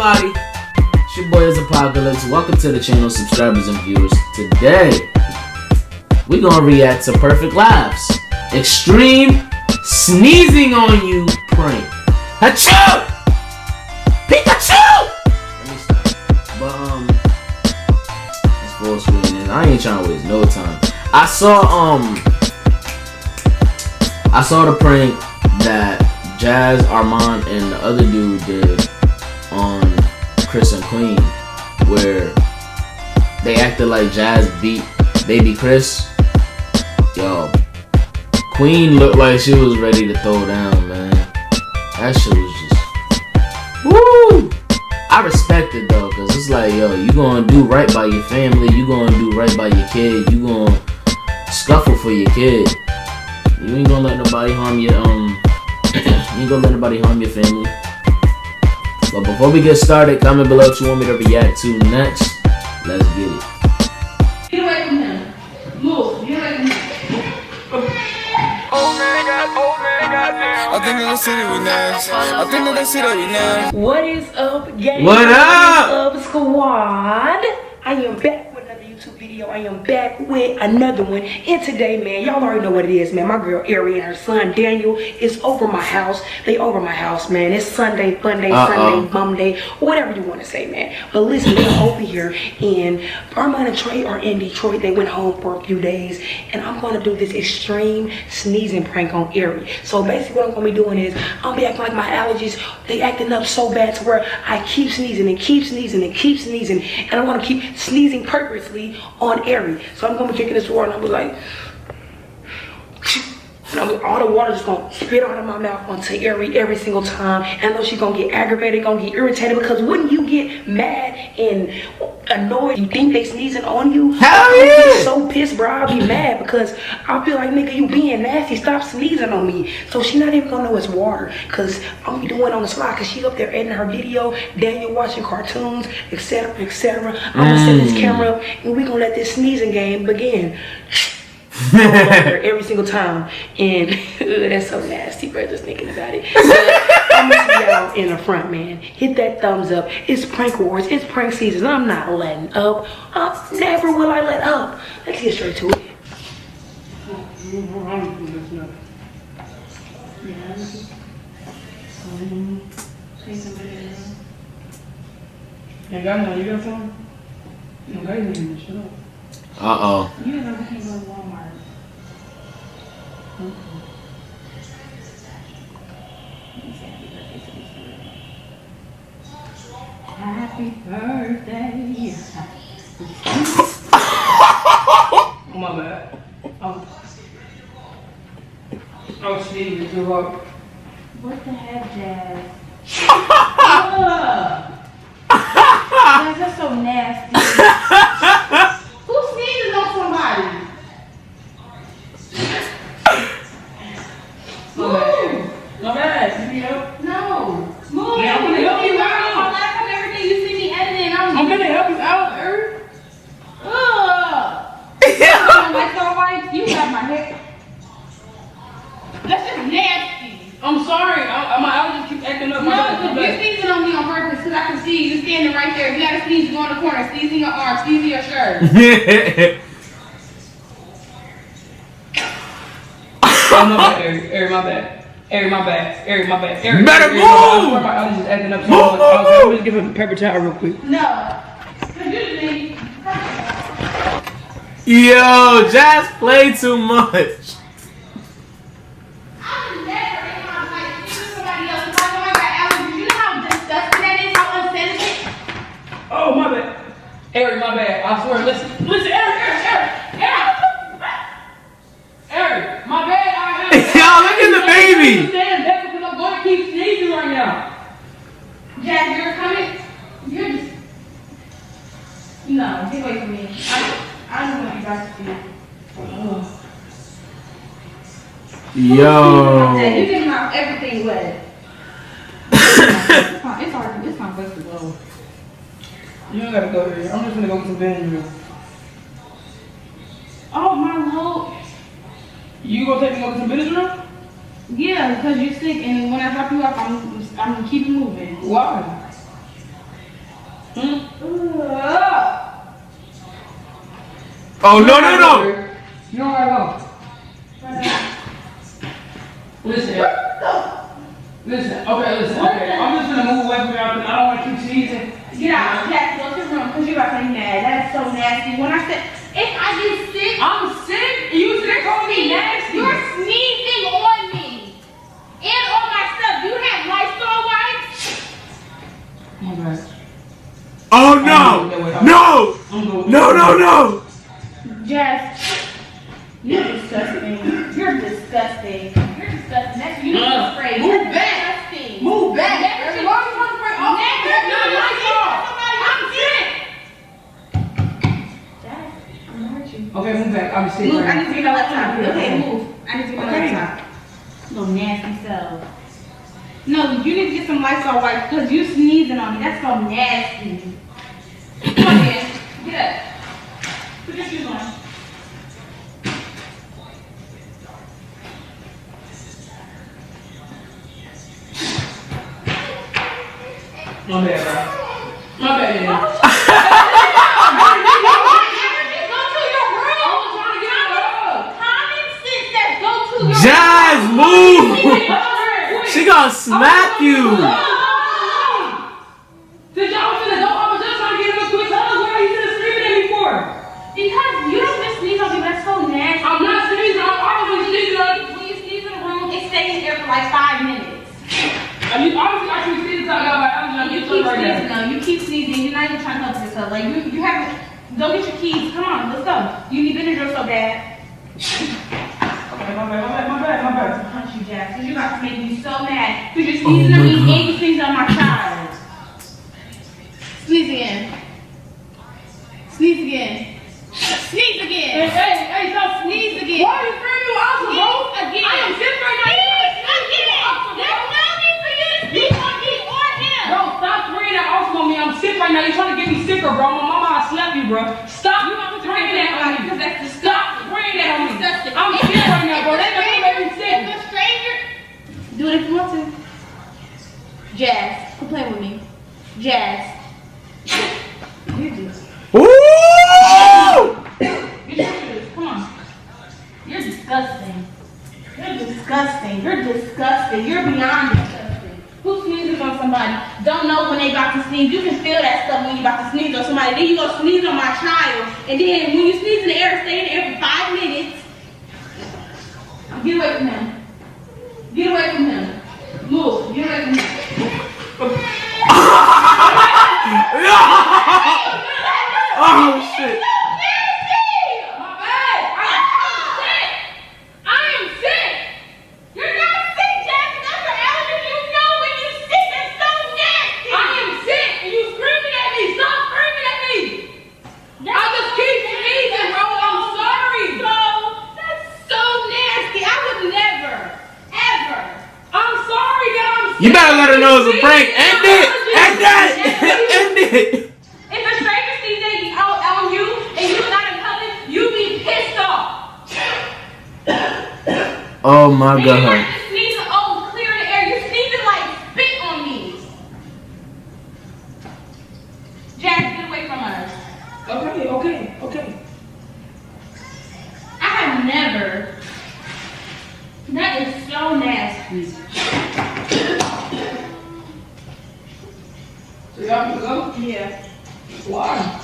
everybody, it's your boy is Apocalypse. Welcome to the channel, subscribers and viewers. Today, we're gonna react to Perfect Laughs extreme sneezing on you prank. Achoo! Pikachu! Let me stop. But it's full screen and I ain't trying to waste no time. I saw the prank that Jazz, Armand, and the other dude did on Chris and Queen, where they acted like Jazz beat baby Chris. Yo, Queen looked like she was ready to throw down, man. That shit was just, woo! I respect it though, cause it's like, yo, you gonna do right by your family, you gonna do right by your kid, you gonna scuffle for your kid. You ain't gonna let nobody harm your you ain't gonna let nobody harm your family. But before we get started, comment below what you want me to react to next. Let's get it. Get away from him. Move. Get away from him. Oh my God, I think in the city we next. I think in the city we next. What is up, gang? What up? What is up, squad? I am back with another YouTube video. I am back with another one. And today, man, y'all already know what it is, man. My girl Ari and her son Daniel is over my house. They over my house, man. It's Sunday, fun day, Sunday, bum day, whatever you want to say, man. But listen, they're over here, and Armand and Trey are in Detroit. They went home for a few days, and I'm going to do this extreme sneezing prank on Ari. So basically what I'm going to be doing is I'm going to be acting like my allergies, they acting up so bad to where I keep sneezing and keep sneezing and keep sneezing, and I want to keep sneezing purposely on Ari. So I'm gonna be drinking this water and I'm like, and all the water just gonna spit out of my mouth onto Ari every single time. And I know she's gonna get aggravated, gonna get irritated, because wouldn't you get mad and annoyed? You think they sneezing on you? Hell yeah! I'm so pissed, bro. I'll be mad because I feel like, nigga, you being nasty. Stop sneezing on me. So she not even gonna know it's water, because I'm gonna be doing it on the spot, because she up there editing her video, Daniel watching cartoons, etc., etc. I'm gonna set this camera up and we gonna let this sneezing game begin. Every single time, and that's so nasty, bro, just thinking about it. But I'm gonna see y'all in the front, man. Hit that thumbs up. It's prank wars, it's prank season. I'm not letting up. Never will I let up. Let's get straight to it. You got some? You don't got anything to shut up. Uh-oh. You know we can't go to Walmart. Happy birthday. Oh, my bad. Oh, sneezing too hard. What the heck, Jazz? Jazz, that's so nasty. Who sneezes on somebody? My bad. You need help? No. Move. Yeah, I'm gonna help you out. Laugh at everything you see me editing. I'm gonna help you out, Earth. Like alright, you got my hair. That's just nasty. I'm sorry. My allergies keep acting up. No, you're sneezing on me on purpose because I can see you standing right there. If you gotta sneeze, you go in the corner. Sneezing your arm, sneezing your shirt. Oh, my bad, Ari, my bad. Ari, my bad. Ari, my bad. Ari, better move! My allergies acting up. I'm just give him a paper towel real quick. No. Yo, Jazz played too much. Oh, my bad. Ari, my bad. I swear, listen, Ari, my bad. Yo, look at the baby. That's because I'm going to keep sneezing right now. Jazz, you're coming. You're just. No, get away from me. I don't want you guys to see it. Yo. You getting my everything wet. It's hard. It's my best to go. You don't gotta go there. I'm just gonna go get some Benadryl. Oh, my Lord. You gonna take me to go get some Benadryl? Yeah, because you're sick, and when I drop you off, I'm keeping moving. Why? Oh, no. You don't gotta go. Listen. Okay, listen. Okay, I'm just gonna move away from y'all because I don't want to keep sneezing. Get out, Jack. Go to your room because you're about to be mad. That's so nasty. When I said, if I get sick, I'm sick. And you said call me nasty. you're sneezing on me and on my stuff. You have Lysol wipes. Oh my God. Oh, no. Jess, you're disgusting. You're disgusting. That's you need to spray. Move back. Disgusting. Move back. Never As long as you want to spray off, Never that's not do Lysol. I'm sick. Jess, I'm gonna hurt you. Okay, move back. I'm sick. Move. right I need to get my laptop. now. Okay, move. I need to get my Okay. laptop. Little nasty self. No, you need to get some Lysol wipes because you sneezing on me. That's so nasty. Come on, man. Get up. Put your shoes on. My bad, bro. My bad, yeah. Go to your room. Common sense says go to your Jazz, move. She gonna smack you. Did y'all finna go? I was just trying to get him a quick hug. Why are you still screaming at me for? Because you don't just sneeze on me. That's so nasty. I'm not sneezing. I'm always sneezing on you. When you sneeze in the room, it stays there for like 5 minutes. You obviously actually sneezing talking about allergy. You keep sneezing though. You keep sneezing. You're not even trying to help yourself. Like you haven't. Go get your keys. Come on, let's go. You need Benadryl so bad. Okay, my bad. Punch you, Jack. Cause you about to make me so mad. Cause you're sneezing on me and you sneeze on my child. Sneeze again. Sneeze again. Sneeze again. Hey, stop. Sneeze again. Why are you screaming you out, bro? Sneeze again. I am sick right now. Sneeze again. There's no need for you to sneeze on me or him. Bro, stop spraying that awesome on me. I'm sick right now. You're trying to get me sicker, bro. My mama, I slapped you, bro. Stop spraying that on me. Because that's disgusting. Stop spraying that on me. Disgusting. I'm sick right now, bro. That doesn't make me sick. If a stranger, do it if you want to. Jazz, quit playing with me. Jazz. You just. Ooh! Get your shoes. Come on. You're disgusting. You're disgusting. You're disgusting. You're beyond disgusting. Who sneezes on somebody? Don't know when they about to sneeze. You can feel that stuff when you about to sneeze on somebody. Then you go sneeze on my child. And then when you sneeze in the air, stay in the air for 5 minutes. Get away from him. Get away from him. Move. Get away from him. Oh, shit. My bad. I'm sick. I am sick. You're not sick, Jack. That's your allergy. You know when you sick. That's so nasty. I am sick and you screaming at me. Stop screaming at me. I just keep sneezing, bro. I'm sorry. That's so nasty. I would never, ever. I'm sorry that I'm sick. You better let her know it's a prank. End it. End it. End it. If a stranger sneezes on you and you're not in public, you be pissed off. Oh my And you're not God. just sneezing, oh, clear the air. You're sneezing like spit on me. Jack, get away from us. Okay. I have never. That is so nasty. So y'all can go? Yeah. Why?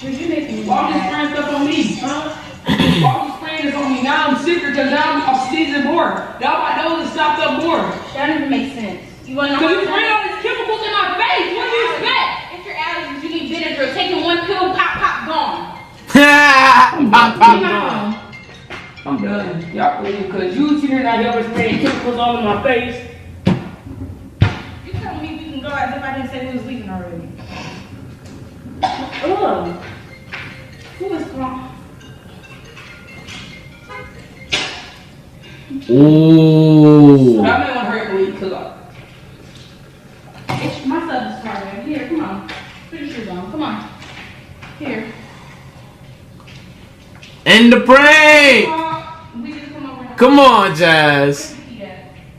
Cause you make me Why are you mad. spraying stuff on me? Huh? Why are you spraying this on me? Now I'm sicker because now I'm sneezing more. Now my nose is stopped up more. That doesn't make sense. You wanna know Because you how spraying all these chemicals in my face. What do you expect? It's your allergies. You need Benadryl. Taking one pill, pop, gone. I'm done. Y'all please, because you sitting here now, y'all spraying chemicals all in my face. You telling me we can go as if I didn't say we was leaving already. Ugh. Who is wrong? Ooh. I may want to hurry up and leave because It's my stuff is started. Here, come on. Put your shoes on. Come on. Here. End the prank. We just come over and Come on, Jazz.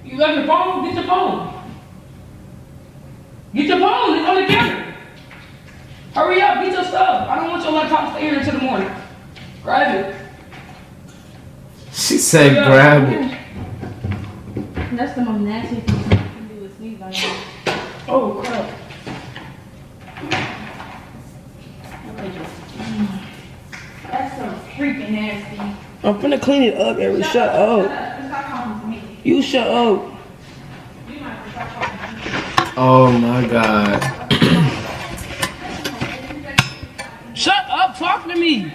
you left your phone? Get your phone. Get your phone. It's on the counter. Hurry up. Get your stuff. I don't want your laptop to stay here until the morning. Grab it. She said grab it. That's the most nasty thing you can do is sneeze on you. Oh crap. That's so freaking nasty. I'm finna clean it up, Ari. Shut up. Stop talking to me. You shut up. You might have to stop talking to me. Oh my god. Shut up, talk to me.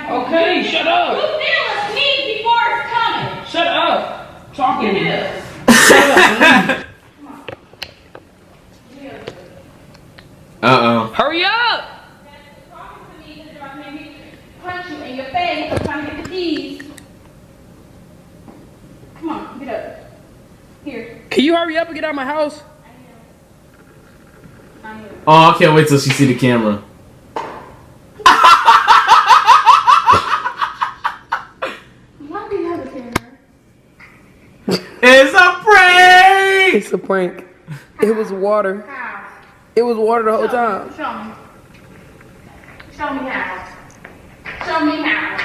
Okay, shut up. You feel a sneeze before it's coming. Shut up. Talk to me. Uh-oh. Hurry up. Talking to me is about to make me punch you in your face. I'm trying to get the keys. Come on, get up. Here. Can you hurry up and get out of my house? I'm here. Oh, I can't wait till she see the camera. Why do you have a camera? It's a prank! It's a prank. It was water. How? It was water the whole time. Show me. Show me how. Show me how.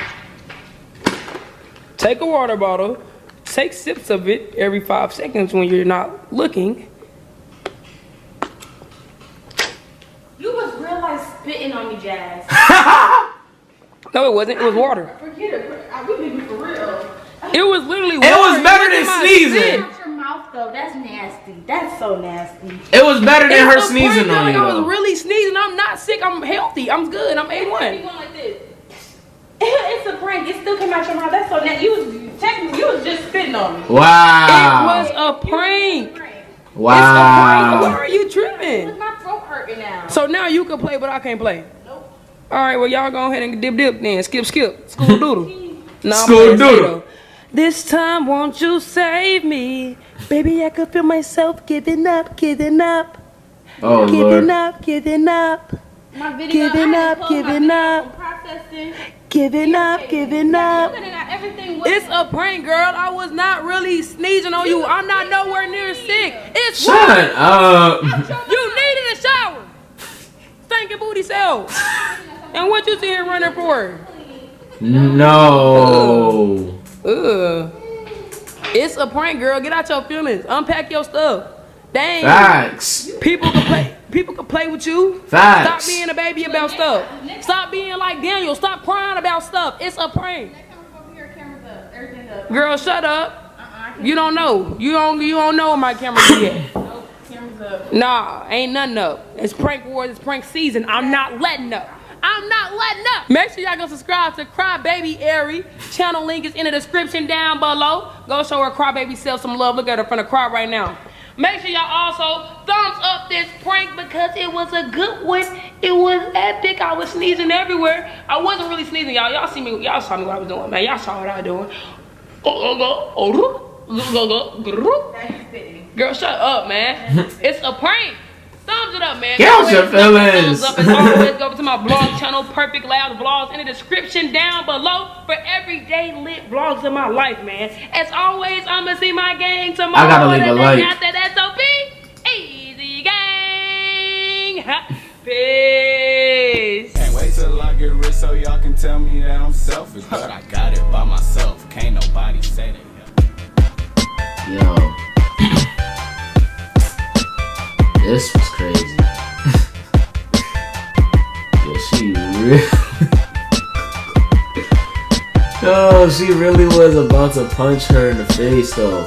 Take a water bottle. Take sips of it every 5 seconds when you're not looking. You was real life spitting on me, Jazz. No, it wasn't. It was water. Forget it. We need you for real. It was literally water. It was better wasn't than my sneezing. spit. Out your mouth though. That's nasty. That's so nasty. It was better than her It's a sneezing prank, on you, I was though. really sneezing. I'm not sick. I'm healthy. I'm good. I'm You A1. going like this. It's a prank. It still came out your mouth. That's so nasty. You was just spitting on me. Wow. It was a prank. It's a prank. Why Wow. are you tripping? My throat hurting now. So now you can play, but I can't play. Nope. All right, well, y'all go ahead and dip then. Skip. School doodle. Nah, I'm School playing doodle. Sato. This time, won't you save me? Baby, I could feel myself giving up. Oh, Lord. Giving up. My video. Giving I had up, to close my giving video up. from processing. Giving up. You could have got everything. It's a prank, girl. I was not really sneezing on you. I'm not nowhere near sick. It's Shut water. up. You needed a shower. Stinking booty self. And what you sit here running for? No. Ugh. It's a prank, girl. Get out your feelings. Unpack your stuff. Dang. Facts. People can play with you. Facts. Stop being a baby about stuff. Stop being like Daniel. Stop crying about stuff. It's a prank. Cameras up. Everything up. Girl, shut up. You don't know. You don't know what my camera be at. Nope. Cameras up. Nah, ain't nothing up. It's prank wars. It's prank season. I'm not letting up. Make sure y'all go subscribe to Crybaby Ari. Channel link is in the description down below. Go show her Crybaby self some love. Look at her from the cry right now. Make sure y'all also thumbs up this prank because it was a good one. It was epic. I was sneezing everywhere. I wasn't really sneezing, y'all. Y'all saw me what I was doing, man. Y'all saw what I was doing. Girl, shut up, man. It's a prank. Thumbs it up, man. Get out your feelings. Thumbs up. As always, go to my vlog channel, Perfect Labs Vlogs, in the description down below for everyday lit vlogs of my life, man. As always, I'ma see my gang tomorrow. I gotta leave a like. After that, SOP. Easy gang. Peace. Can't wait till I get rich so y'all can tell me that I'm selfish. But I got it by myself. Can't nobody say that. Yo. This was crazy. Yo, she really was about to punch her in the face, though.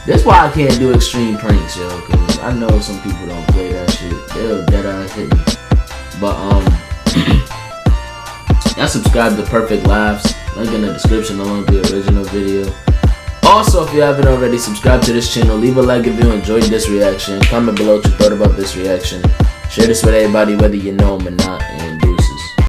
That's why I can't do extreme pranks, yo, because I know some people don't play that shit. They'll dead ass hit me. But, y'all subscribe to Perfect Laughs. Link in the description along with the original video. Also, if you haven't already, subscribe to this channel. Leave a like if you enjoyed this reaction. Comment below what you thought about this reaction. Share this with everybody, whether you know them or not.